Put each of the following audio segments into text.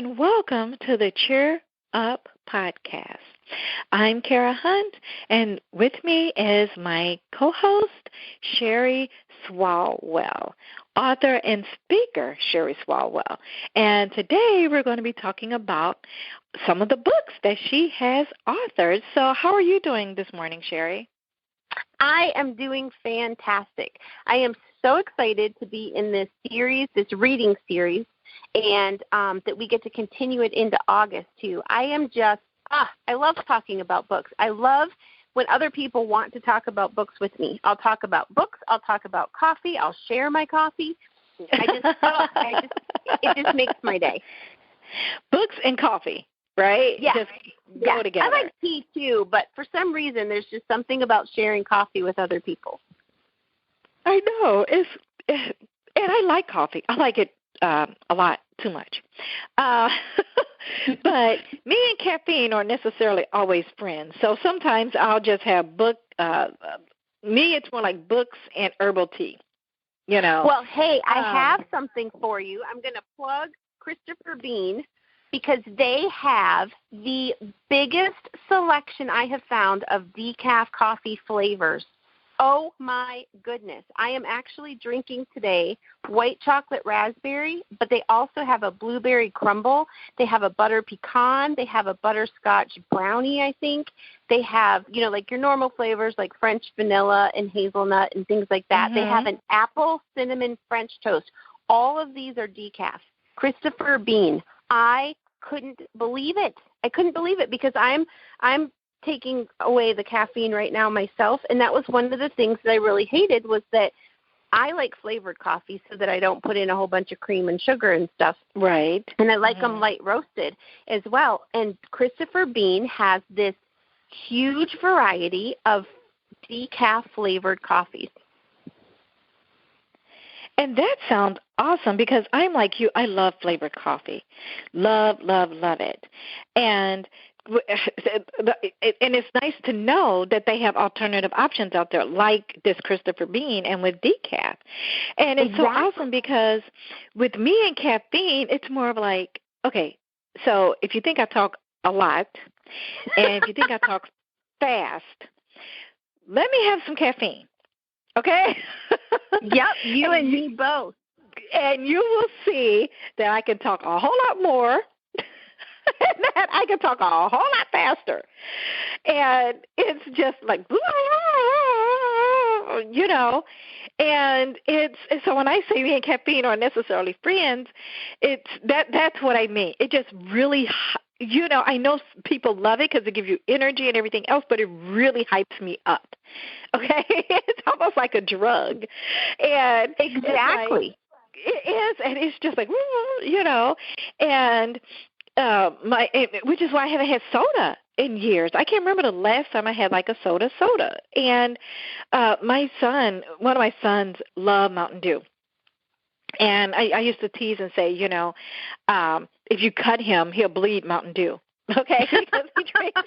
and welcome to the Cheer Up Podcast. I'm Kara Hunt, and with me is my co-host, Sherry Swalwell, author and speaker, Sherry Swalwell. And today we're going to be talking about some of the books that she has authored. So how are you doing this morning, Sherry? I am doing fantastic. I am so excited to be in this series, this reading series, and that we get to continue it into August, too. I am just, I love talking about books. I love when other people want to talk about books with me. I'll talk about books. I'll talk about coffee. I'll share my coffee. It just makes my day. Books and coffee, right? Yeah. Just go together. I like tea, too, but for some reason, there's just something about sharing coffee with other people. I know. And I like coffee. I like it a lot, too much. But me and caffeine aren't necessarily always friends. So sometimes I'll just have me, it's more like books and herbal tea, you know. Well, hey, I have something for you. I'm going to plug Christopher Bean because they have the biggest selection I have found of decaf coffee flavors. Oh, my goodness. I am actually drinking today white chocolate raspberry, but they also have a blueberry crumble. They have a butter pecan. They have a butterscotch brownie, I think. They have, like your normal flavors like French vanilla and hazelnut and things like that. Mm-hmm. They have an apple cinnamon French toast. All of these are decaf. Christopher Bean. I couldn't believe it. I couldn't believe it because I'm taking away the caffeine right now myself, and that was one of the things that I really hated was that I like flavored coffee so that I don't put in a whole bunch of cream and sugar and stuff. Right. And I like them light roasted as well. And Christopher Bean has this huge variety of decaf flavored coffees. And that sounds awesome because I'm like you. I love flavored coffee. Love, love, love it. And it's nice to know that they have alternative options out there like this Christopher Bean and with decaf. And it's so awesome because with me and caffeine, it's more of like, okay, so if you think I talk a lot and if you think I talk fast, let me have some caffeine, okay? Yep, you and me both. And you will see that I can talk a whole lot more. And that I can talk a whole lot faster. And it's just like, and so when I say me and caffeine aren't necessarily friends, that's what I mean. It just really, I know people love it because it gives you energy and everything else, but it really hypes me up. Okay? It's almost like a drug. And exactly. It is, and it's just like, and which is why I haven't had soda in years. I can't remember the last time I had like a soda. And one of my sons loved Mountain Dew. And I used to tease and say, if you cut him, he'll bleed Mountain Dew. Okay? Because he drinks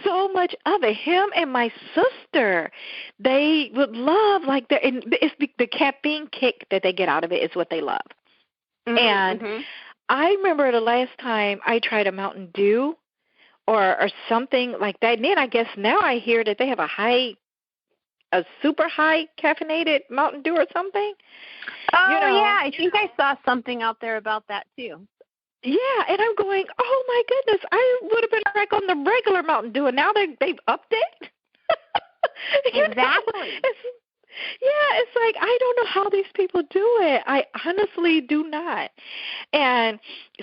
so much of it. Him and my sister, they would love and it's the caffeine kick that they get out of it is what they love. Mm-hmm, and I remember the last time I tried a Mountain Dew or something like that. And then I guess now I hear that they have a super high caffeinated Mountain Dew or something. Oh, yeah. I think I saw something out there about that, too. Yeah, and I'm going, oh, my goodness, I would have been back on the regular Mountain Dew, and now they've upped it. Exactly. It's like, I don't know how these people do it. I honestly do not. And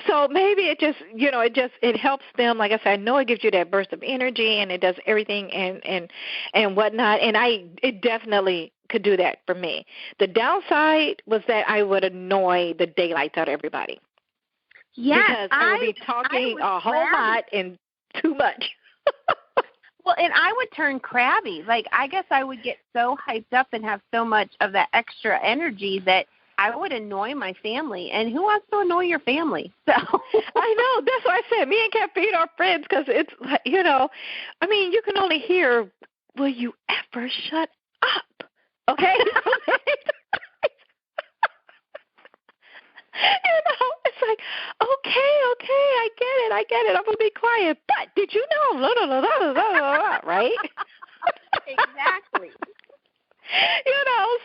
so maybe it just, it helps them. Like I said, I know it gives you that burst of energy, and it does everything and whatnot, and it definitely could do that for me. The downside was that I would annoy the daylights out of everybody. Yes, because I would be talking a whole lot and too much. Well, and I would turn crabby. Like, I guess I would get so hyped up and have so much of that extra energy that I would annoy my family. And who wants to annoy your family? So I know. That's why I said me and caffeine are friends because it's, you can only hear, will you ever shut up? Okay? It's like, I get it. I'm going to be quiet. But did you know? Blah, blah, blah, blah, blah, blah, blah, right? Exactly.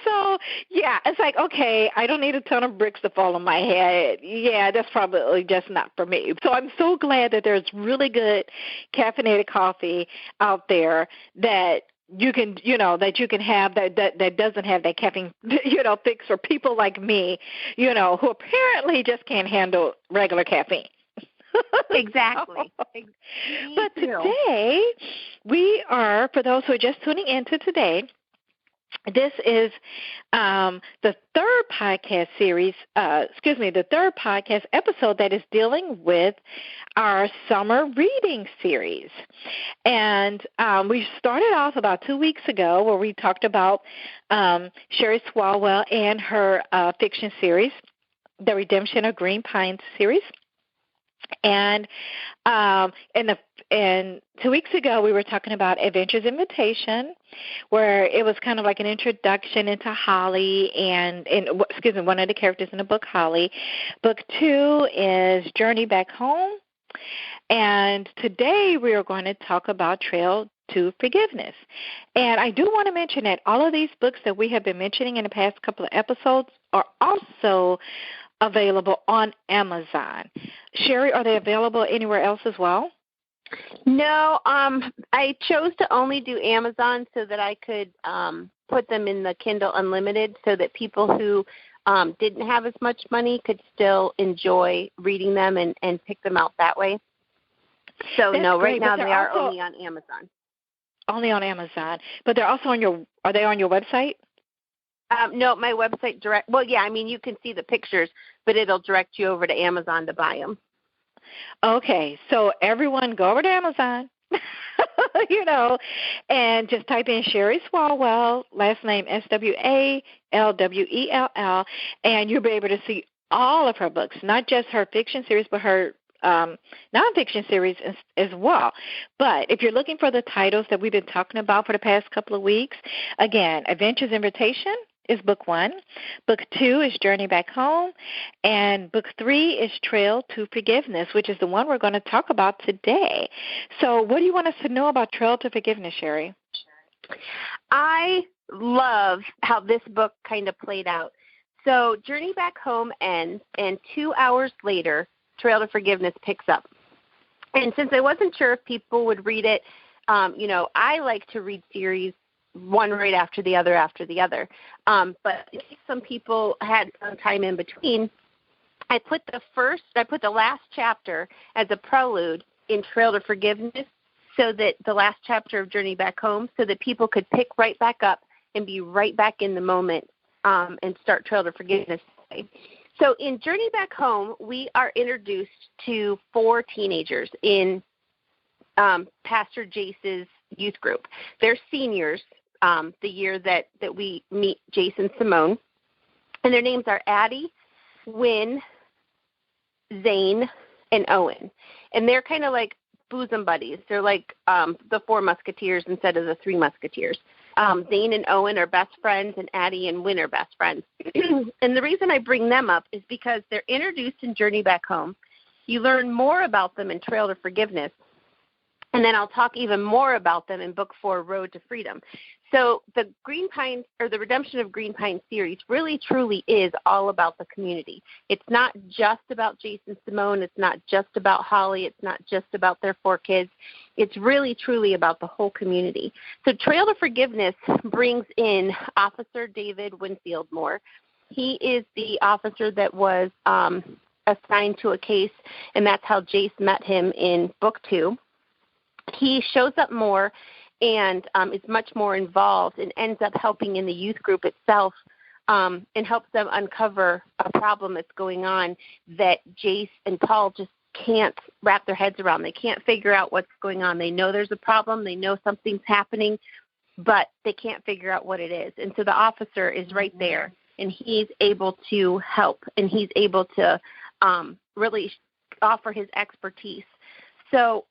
So, yeah, it's like, okay, I don't need a ton of bricks to fall on my head. Yeah, that's probably just not for me. So I'm so glad that there's really good caffeinated coffee out there that you can, that you can have that doesn't have that caffeine, fix for people like me, who apparently just can't handle regular caffeine. Exactly. But today, we are, for those who are just tuning into today, this is the third podcast episode that is dealing with our summer reading series. And we started off about 2 weeks ago where we talked about Sherry Swalwell and her fiction series, The Redemption of Green Pines series. And 2 weeks ago, we were talking about Adventure's Invitation, where it was kind of like an introduction into Holly and one of the characters in the book, Holly. Book 2 is Journey Back Home. And today we are going to talk about Trail to Forgiveness. And I do want to mention that all of these books that we have been mentioning in the past couple of episodes are also available on Amazon. Sherry, are they available anywhere else as well? No, I chose to only do Amazon so that I could put them in the Kindle Unlimited so that people who didn't have as much money could still enjoy reading them and pick them out that way. So, That's no, great, right now they are only on Amazon. Only on Amazon. But they're also are they on your website? No, my website you can see the pictures, but it'll direct you over to Amazon to buy them. Okay, so everyone go over to Amazon, and just type in Sherry Swalwell, last name Swallwell, and you'll be able to see all of her books, not just her fiction series, but her nonfiction series as well. But if you're looking for the titles that we've been talking about for the past couple of weeks, again, Adventure's Invitation is book 1. Book 2 is Journey Back Home. And book 3 is Trail to Forgiveness, which is the one we're going to talk about today. So what do you want us to know about Trail to Forgiveness, Sherry? I love how this book kind of played out. So Journey Back Home ends, and 2 hours later, Trail to Forgiveness picks up. And since I wasn't sure if people would read it, I like to read series one right after the other. But if some people had some time in between, I put the last chapter as a prelude in Trail to Forgiveness, so that the last chapter of Journey Back Home, so that people could pick right back up and be right back in the moment and start Trail to Forgiveness. So in Journey Back Home, we are introduced to 4 teenagers in Pastor Jace's youth group. They're seniors the year that we meet Jace and Simone. And their names are Addie, Wynn, Zane, and Owen. And they're kind of like bosom buddies. They're like the 4 Musketeers instead of the 3 Musketeers. Zane and Owen are best friends, and Addie and Wynn are best friends. And the reason I bring them up is because they're introduced in Journey Back Home. You learn more about them in Trail to Forgiveness. And then I'll talk even more about them in Book 4, Road to Freedom. So the Green Pines, or the Redemption of Green Pines series, really truly is all about the community. It's not just about Jace and Simone. It's not just about Holly. It's not just about their 4 kids. It's really truly about the whole community. So Trail to Forgiveness brings in Officer David Winfield Moore. He is the officer that was assigned to a case, and that's how Jace met him in Book 2. He shows up more and is much more involved and ends up helping in the youth group itself and helps them uncover a problem that's going on that Jace and Paul just can't wrap their heads around. They can't figure out what's going on. They know there's a problem. They know something's happening, but they can't figure out what it is. And so the officer is right there, and he's able to help, and he's able to really offer his expertise. So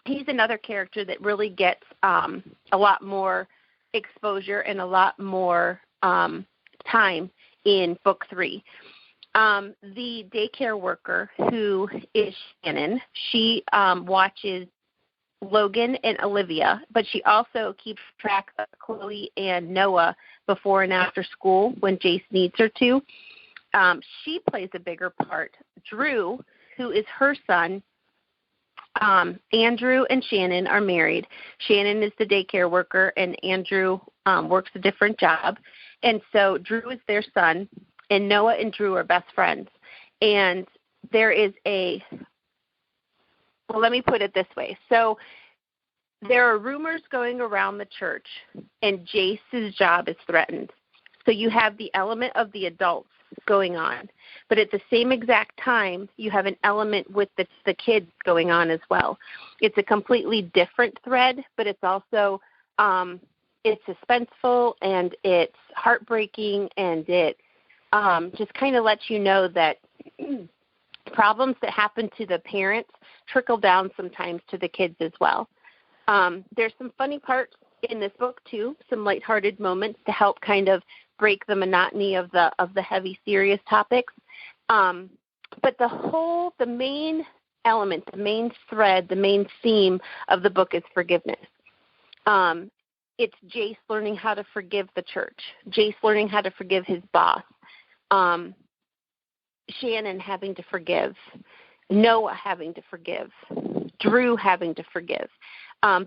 he's another character that really gets a lot more exposure and a lot more time in Book 3. The daycare worker, who is Shannon, she watches Logan and Olivia, but she also keeps track of Chloe and Noah before and after school when Jace needs her to. She plays a bigger part. Drew, who is her son, Andrew and Shannon are married. Shannon is the daycare worker, and Andrew works a different job. And so Drew is their son, and Noah and Drew are best friends. And there is well, let me put it this way. So there are rumors going around the church, and Jace's job is threatened. So you have the element of the adults going on, but at the same exact time, you have an element with the kids going on as well. It's a completely different thread, but it's also it's suspenseful, and it's heartbreaking, and it just kind of lets you know that problems that happen to the parents trickle down sometimes to the kids as well. There's some funny parts in this book too, some lighthearted moments to help kind of break the monotony of the heavy, serious topics. But the main element, the main thread, the main theme of the book is forgiveness. It's Jace learning how to forgive the church, Jace learning how to forgive his boss, Shannon having to forgive, Noah having to forgive, Drew having to forgive.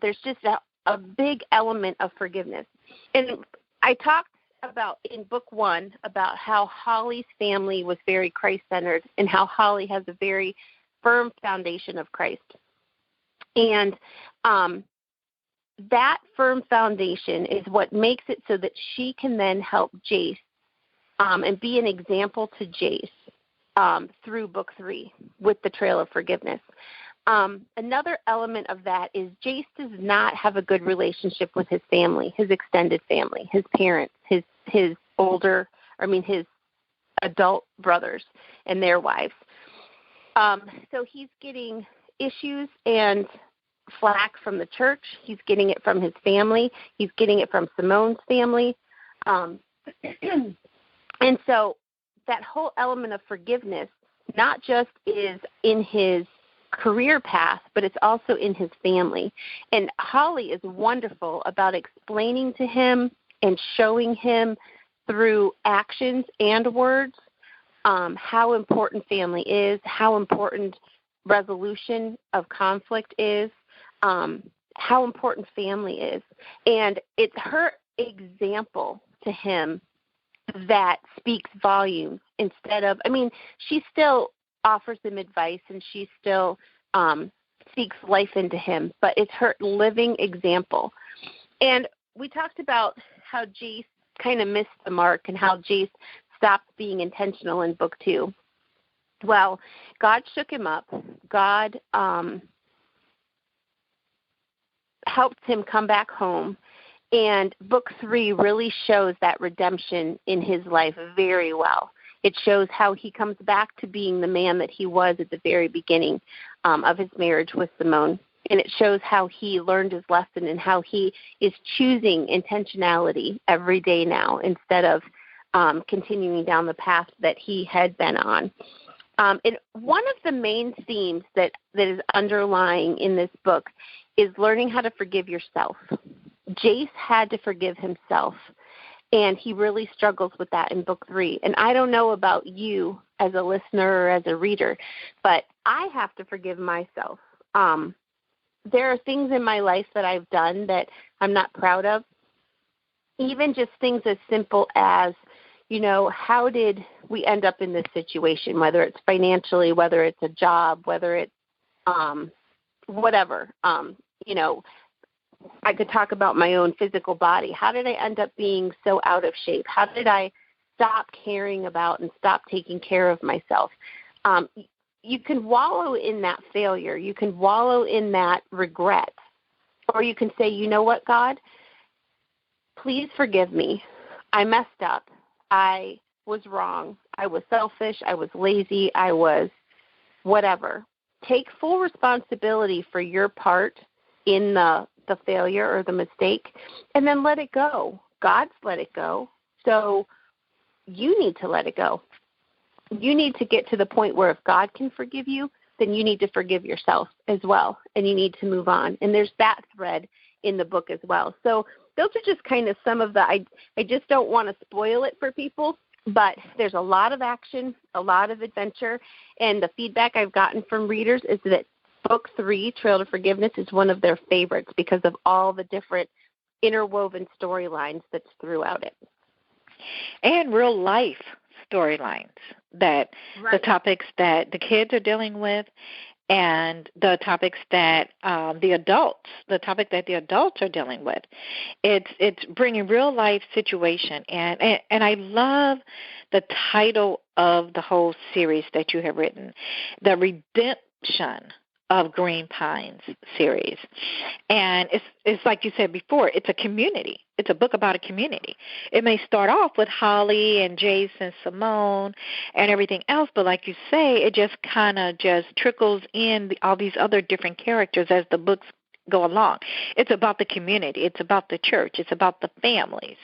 There's just a big element of forgiveness. And I talked about in book 1 about how Holly's family was very Christ-centered and how Holly has a very firm foundation of Christ. And that firm foundation is what makes it so that she can then help Jace and be an example to Jace through book 3 with the Trail of Forgiveness. Another element of that is Jace does not have a good relationship with his family, his extended family, his parents, his adult brothers and their wives. So he's getting issues and flack from the church. He's getting it from his family. He's getting it from Simone's family. And so that whole element of forgiveness not just is in his career path, but it's also in his family. And Holly is wonderful about explaining to him and showing him through actions and words how important family is, how important resolution of conflict is, how important family is. And it's her example to him that speaks volumes instead of, she still offers him advice and she still speaks life into him, but it's her living example. And we talked about how Jace kind of missed the mark and how Jace stopped being intentional in book 2. Well, God shook him up. God helped him come back home. And book 3 really shows that redemption in his life very well. It shows how he comes back to being the man that he was at the very beginning of his marriage with Simone. And it shows how he learned his lesson and how he is choosing intentionality every day now instead of continuing down the path that he had been on. And one of the main themes that is underlying in this book is learning how to forgive yourself. Jace had to forgive himself, and he really struggles with that in book 3. And I don't know about you as a listener or as a reader, but I have to forgive myself. There are things in my life that I've done that I'm not proud of, even just things as simple as, how did we end up in this situation, whether it's financially, whether it's a job, whether it's whatever. I could talk about my own physical body. How did I end up being so out of shape? How did I stop caring about and stop taking care of myself? You can wallow in that failure. You can wallow in that regret. Or you can say, you know what, God? Please forgive me. I messed up. I was wrong. I was selfish. I was lazy. I was whatever. Take full responsibility for your part in the failure or the mistake, and then let it go. God's let it go. So you need to let it go. you need to get to the point where if God can forgive you, then you need to forgive yourself as well, and you need to move on. And there's that thread in the book as well. So those are just kind of some of the, I just don't want to spoil it for people, but there's a lot of action, a lot of adventure, and the feedback I've gotten from readers is that book 3, Trail to Forgiveness, is one of their favorites because of all the different interwoven storylines that's throughout it. And real life storylines, that right. The topics that the kids are dealing with, and the topics that the topic that the adults are dealing with. It's bringing real life situation, and I love the title of the whole series that you have written, The Redemption of Green Pines series. And it's like you said before, it's a community. It's a book about a community. It may start off with Holly and Jace and Simone and everything else, but like you say, it just kind of just trickles in all these other different characters as the books go along. It's about the community. It's about the church. It's about the families.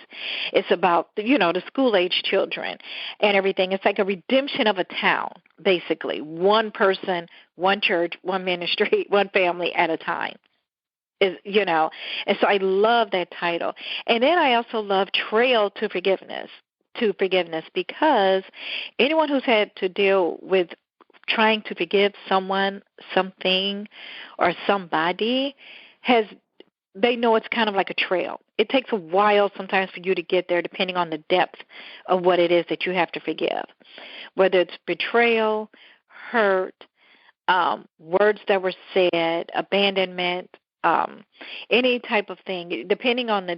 It's about, the school-age children and everything. It's like a redemption of a town, basically. One person, one church, one ministry, one family at a time. And so I love that title. And then I also love Trail to Forgiveness, because anyone who's had to deal with trying to forgive someone, something, or somebody, they know it's kind of like a trail. It takes a while sometimes for you to get there, depending on the depth of what it is that you have to forgive, whether it's betrayal, hurt, words that were said, abandonment, any type of thing, depending on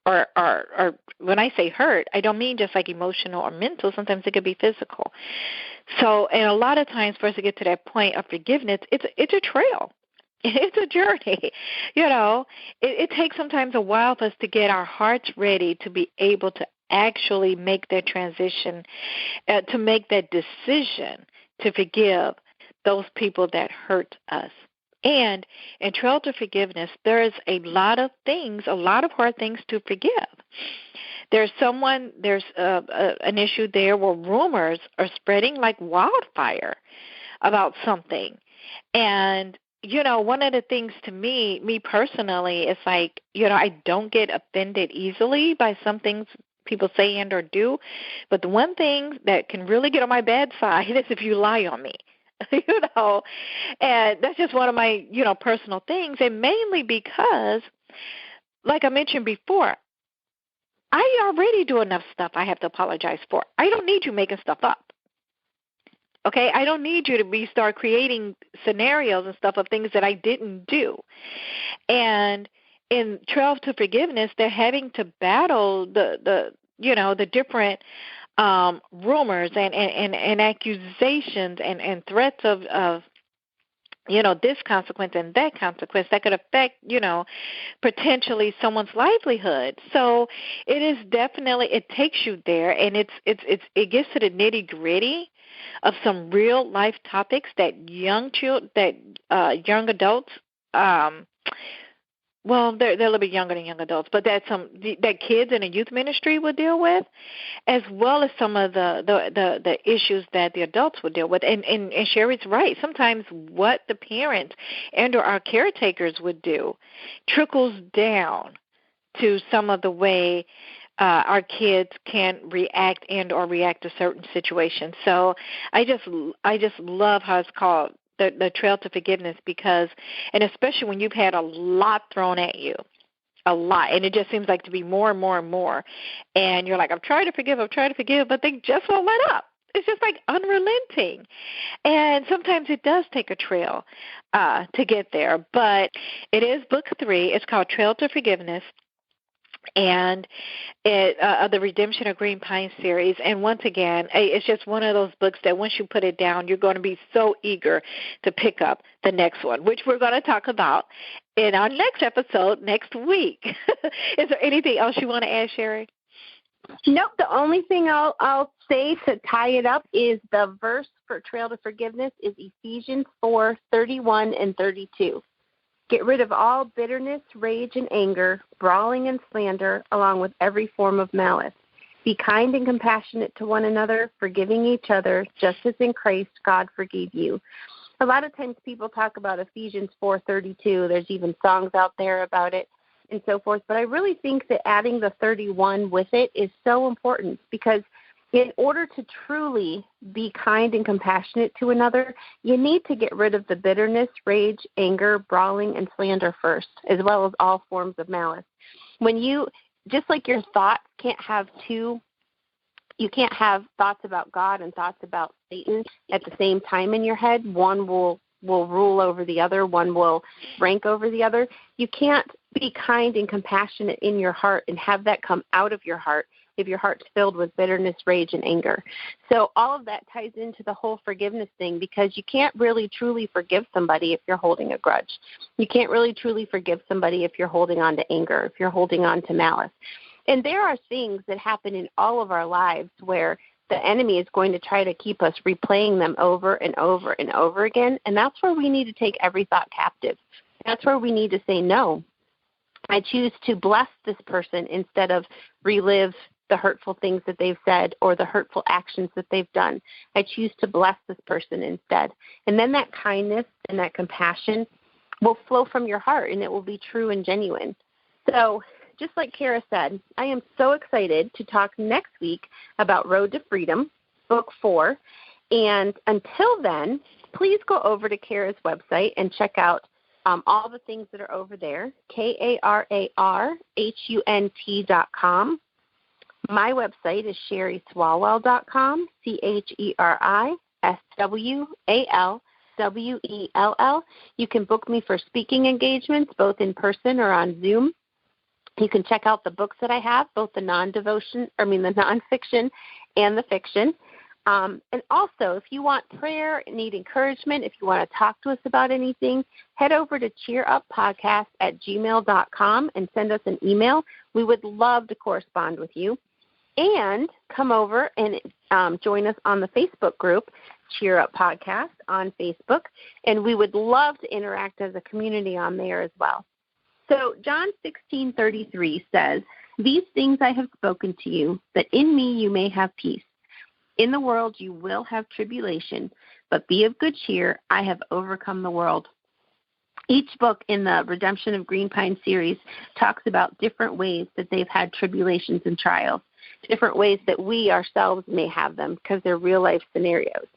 or when I say hurt, I don't mean just like emotional or mental. Sometimes it could be physical. So, and a lot of times for us to get to that point of forgiveness, it's a trail. It's a journey. It takes sometimes a while for us to get our hearts ready to be able to actually make that transition, to make that decision to forgive those people that hurt us. And in Trail to Forgiveness, there's a lot of hard things to forgive. There's an issue there where rumors are spreading like wildfire about something. And, one of the things to me personally, is like, I don't get offended easily by some things people say and or do. But the one thing that can really get on my bad side is if you lie on me. And that's just one of my, personal things, and mainly because, like I mentioned before, I already do enough stuff I have to apologize for. I don't need you making stuff up. Okay? I don't need you to start creating scenarios and stuff of things that I didn't do. And in Trail to Forgiveness, they're having to battle the different rumors and accusations and threats of this consequence and that consequence that could affect, potentially someone's livelihood. So it is definitely, it takes you there, and it gets to the nitty gritty of some real life topics that young adults, well, they're a little bit younger than young adults, but that kids in a youth ministry would deal with, as well as some of the issues that the adults would deal with. And Sherry's right. Sometimes what the parents and or our caretakers would do trickles down to some of the way our kids can react and or react to certain situations. So I just love how it's called the Trail to Forgiveness, because, and especially when you've had a lot thrown at you, a lot, and it just seems like to be more and more and more, and you're like, I'm trying to forgive, but they just won't let up. It's just like unrelenting. And sometimes it does take a trail to get there, but it is book 3. It's called Trail to Forgiveness, and the Redemption of Green Pine series. And once again, it's just one of those books that once you put it down, you're going to be so eager to pick up the next one, which we're going to talk about in our next episode next week. Is there anything else you want to add, Sherry? Nope. The only thing I'll say to tie it up is the verse for Trail to Forgiveness is Ephesians 4:31 and 32. Get rid of all bitterness, rage, and anger, brawling and slander, along with every form of malice. Be kind and compassionate to one another, forgiving each other, just as in Christ God forgave you. A lot of times people talk about Ephesians 4:32. There's even songs out there about it and so forth. But I really think that adding the 31 with it is so important, because in order to truly be kind and compassionate to another, you need to get rid of the bitterness, rage, anger, brawling, and slander first, as well as all forms of malice. When you, just like your thoughts can't have two, you can't have thoughts about God and thoughts about Satan at the same time in your head. One will rule over the other. One will rank over the other. You can't be kind and compassionate in your heart and have that come out of your heart if your heart's filled with bitterness, rage, and anger. So all of that ties into the whole forgiveness thing, because you can't really truly forgive somebody if you're holding a grudge. You can't really truly forgive somebody if you're holding on to anger, if you're holding on to malice. And there are things that happen in all of our lives where the enemy is going to try to keep us replaying them over and over and over again, and that's where we need to take every thought captive. That's where we need to say, no, I choose to bless this person instead of relive the hurtful things that they've said or the hurtful actions that they've done. I choose to bless this person instead. And then that kindness and that compassion will flow from your heart, and it will be true and genuine. So just like Kara said, I am so excited to talk next week about Road to Freedom, Book 4. And until then, please go over to Kara's website and check out all the things that are over there, KARARHUNT.com. My website is SherrySwalwell.com, CHERISWALWELL. You can book me for speaking engagements, both in person or on Zoom. You can check out the books that I have, both the nonfiction and the fiction. And also, if you want prayer, need encouragement, if you want to talk to us about anything, head over to cheeruppodcast@gmail.com and send us an email. We would love to correspond with you. And come over and join us on the Facebook group, Cheer Up Podcast on Facebook. And we would love to interact as a community on there as well. So John 16:33 says, "These things I have spoken to you, that in me you may have peace. In the world you will have tribulation, but be of good cheer. I have overcome the world." Each book in the Redemption of Green Pine series talks about different ways that they've had tribulations and trials, different ways that we ourselves may have them because they're real-life scenarios.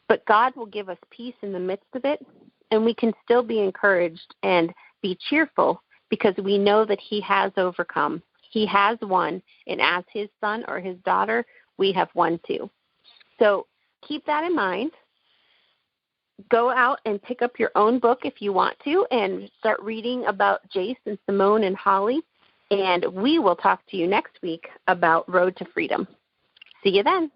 But God will give us peace in the midst of it, and we can still be encouraged and be cheerful because we know that He has overcome. He has won, and as His son or His daughter, we have won too. So keep that in mind. Go out and pick up your own book if you want to and start reading about Jace and Simone and Holly. And we will talk to you next week about Road to Freedom. See you then.